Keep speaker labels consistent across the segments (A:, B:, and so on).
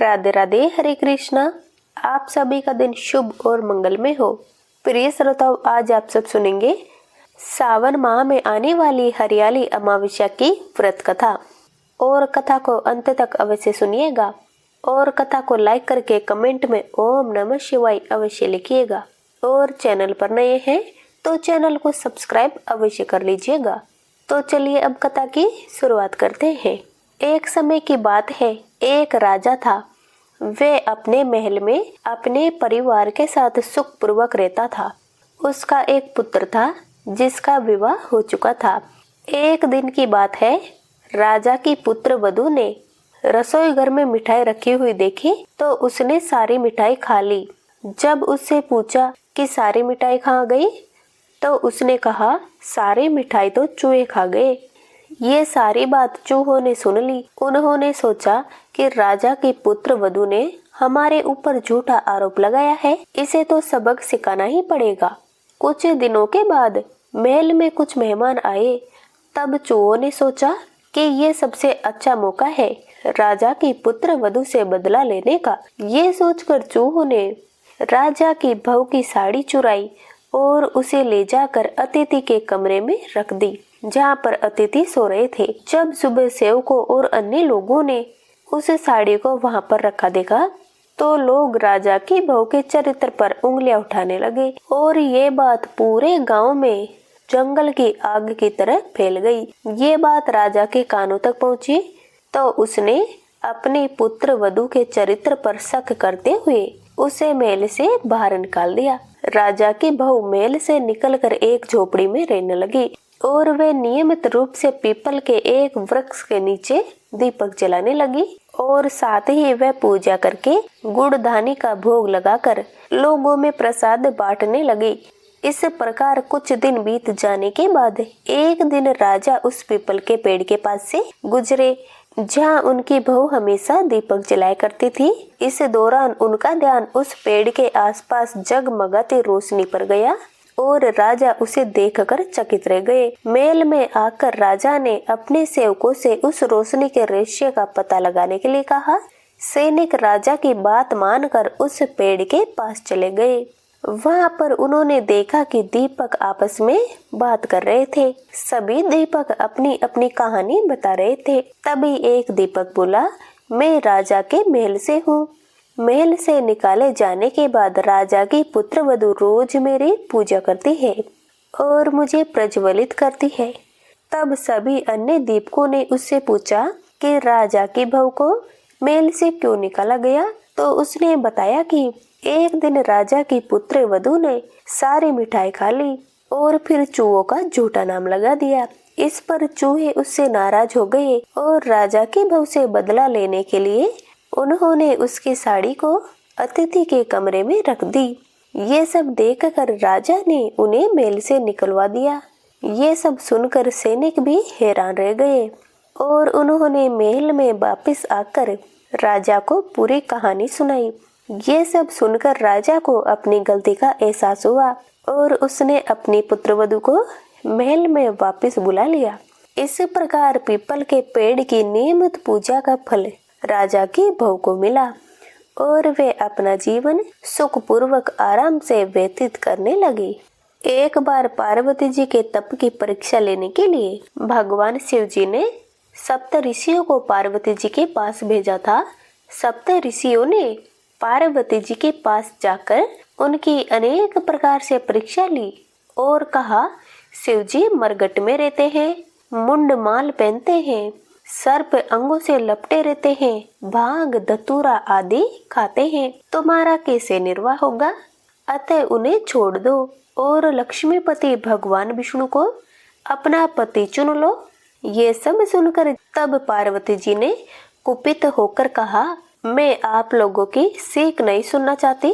A: राधे राधे, हरे कृष्णा। आप सभी का दिन शुभ और मंगलमय हो। प्रिय श्रोताओं, आज आप सब सुनेंगे सावन माह में आने वाली हरियाली अमावस्या की व्रत कथा। और कथा को अंत तक अवश्य सुनिएगा और कथा को लाइक करके कमेंट में ओम नमः शिवाय अवश्य लिखिएगा। और चैनल पर नए हैं तो चैनल को सब्सक्राइब अवश्य कर लीजिएगा। तो चलिए अब कथा की शुरुआत करते हैं। एक समय की बात है, एक राजा था। वे अपने महल में अपने परिवार के साथ सुखपूर्वक रहता था। उसका एक पुत्र था जिसका विवाह हो चुका था। एक दिन की बात है, राजा की पुत्र वधू ने रसोई घर में मिठाई रखी हुई देखी तो उसने सारी मिठाई खा ली। जब उससे पूछा कि सारी मिठाई कहाँ गई, तो उसने कहा, सारी मिठाई तो चूहे खा गए। ये सारी बात चूहों ने सुन ली। उन्होंने सोचा कि राजा की पुत्र वधू ने हमारे ऊपर झूठा आरोप लगाया है, इसे तो सबक सिखाना ही पड़ेगा। कुछ दिनों के बाद महल में कुछ मेहमान आए। तब चूहों ने सोचा कि ये सबसे अच्छा मौका है राजा की पुत्र वधू से बदला लेने का। ये सोचकर चूहों ने राजा की बहू की साड़ी चुराई और उसे ले जाकर अतिथि के कमरे में रख दी, जहाँ पर अतिथि सो रहे थे। जब सुबह सेवकों और अन्य लोगों ने उस साड़ी को वहाँ पर रखा देखा तो लोग राजा की बहू के चरित्र पर उंगलियां उठाने लगे और ये बात पूरे गांव में जंगल की आग की तरह फैल गई। ये बात राजा के कानों तक पहुंची तो उसने अपने पुत्र वधू के चरित्र पर शक करते हुए उसे महल से बाहर निकाल दिया। राजा की बहू महल से निकलकर एक झोपड़ी में रहने लगी और वे नियमित रूप से पीपल के एक वृक्ष के नीचे दीपक जलाने लगी और साथ ही वह पूजा करके गुड़धानी का भोग लगाकर लोगों में प्रसाद बांटने लगी। इस प्रकार कुछ दिन बीत जाने के बाद एक दिन राजा उस पीपल के पेड़ के पास से गुजरे जहाँ उनकी बहू हमेशा दीपक जलाया करती थी। इस दौरान उनका ध्यान उस पेड़ के आसपास जगमगाती रोशनी पर गया और राजा उसे देखकर चकित रह गए। महल में आकर राजा ने अपने सेवकों से उस रोशनी के रहस्य का पता लगाने के लिए कहा। सैनिक राजा की बात मानकर उस पेड़ के पास चले गए। वहां पर उन्होंने देखा कि दीपक आपस में बात कर रहे थे। सभी दीपक अपनी अपनी कहानी बता रहे थे। तभी एक दीपक बोला, मैं राजा के महल से हूँ। महल से निकाले जाने के बाद राजा की पुत्र वधू रोज मेरी पूजा करती है और मुझे प्रज्वलित करती है। तब सभी अन्य दीपकों ने उससे पूछा कि राजा की बहू को महल से क्यों निकाला गया, तो उसने बताया कि एक दिन राजा की पुत्र वधू ने सारी मिठाई खा ली और फिर चूहों का झूठा नाम लगा दिया। इस पर चूहे उससे नाराज हो गए और राजा की बहू से बदला लेने के लिए उन्होंने उसकी साड़ी को अतिथि के कमरे में रख दी। ये सब देखकर राजा ने उन्हें महल से निकलवा दिया। ये सब सुनकर सैनिक भी हैरान रह गए और उन्होंने महल में वापस आकर राजा को पूरी कहानी सुनाई। ये सब सुनकर राजा को अपनी गलती का एहसास हुआ और उसने अपनी पुत्रवधू को महल में वापस बुला लिया। इस प्रकार पीपल के पेड़ की नियमित पूजा का फल राजा की बहू को मिला और वे अपना जीवन सुखपूर्वक आराम से व्यतीत करने लगी। एक बार पार्वती जी के तप की परीक्षा लेने के लिए भगवान शिव जी ने सप्त ऋषियों को पार्वती जी के पास भेजा था। सप्त ऋषियों ने पार्वती जी के पास जाकर उनकी अनेक प्रकार से परीक्षा ली और कहा, शिव जी मरघट में रहते हैं, मुंड माल पहनते हैं, सर्प अंगों से लपटे रहते हैं, भांग धतूरा आदि खाते हैं, तुम्हारा कैसे निर्वाह होगा? अतः उन्हें छोड़ दो और लक्ष्मीपति भगवान विष्णु को अपना पति चुन लो। ये सब सुनकर तब पार्वती जी ने कुपित होकर कहा, मैं आप लोगों की सीख नहीं सुनना चाहती।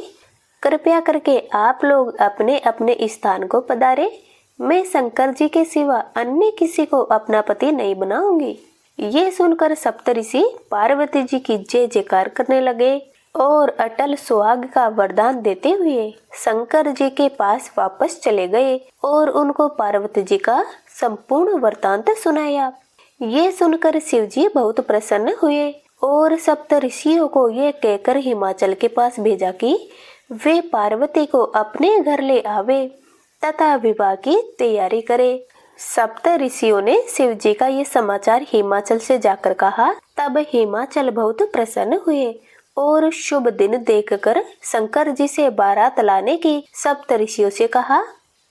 A: कृपया करके आप लोग अपने अपने स्थान को पधारे। मैं शंकर जी के सिवा अन्य किसी को अपना पति नहीं बनाऊंगी। ये सुनकर सप्तऋषि पार्वती जी की जय जयकार करने लगे और अटल सुहाग का वरदान देते हुए शंकर जी के पास वापस चले गए और उनको पार्वती जी का संपूर्ण वृतांत सुनाया। ये सुनकर शिव जी बहुत प्रसन्न हुए और सप्त ऋषियों को ये कहकर हिमाचल के पास भेजा कि वे पार्वती को अपने घर ले आवे तथा विवाह की तैयारी करे। सप्त ऋषियों ने शिव जी का ये समाचार हिमाचल से जाकर कहा। तब हिमाचल बहुत प्रसन्न हुए और शुभ दिन देखकर शंकर जी से बारात लाने की सप्त ऋषियों से कहा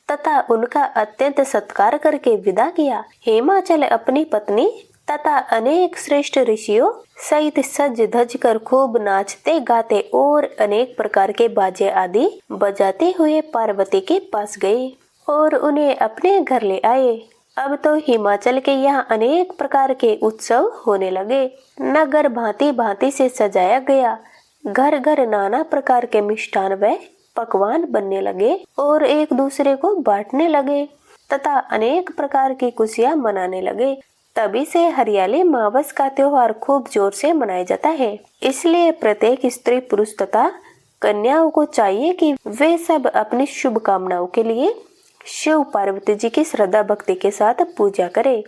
A: तथा उनका अत्यंत सत्कार करके विदा किया। हिमाचल अपनी पत्नी तथा अनेक श्रेष्ठ ऋषियों सहित सज धज कर खूब नाचते गाते और अनेक प्रकार के बाजे आदि बजाते हुए पार्वती के पास गए और उन्हें अपने घर ले आए। अब तो हिमाचल के यहाँ अनेक प्रकार के उत्सव होने लगे। नगर भांति भांति से सजाया गया। घर घर नाना प्रकार के मिष्ठान व पकवान बनने लगे और एक दूसरे को बांटने लगे तथा अनेक प्रकार की खुशियां मनाने लगे। तभी से हरियाली मावस का त्योहार खूब जोर से मनाया जाता है। इसलिए प्रत्येक स्त्री पुरुष तथा कन्याओं को चाहिए कि वे सब अपनी शुभकामनाओं के लिए शिव पार्वती जी की श्रद्धा भक्ति के साथ पूजा करें।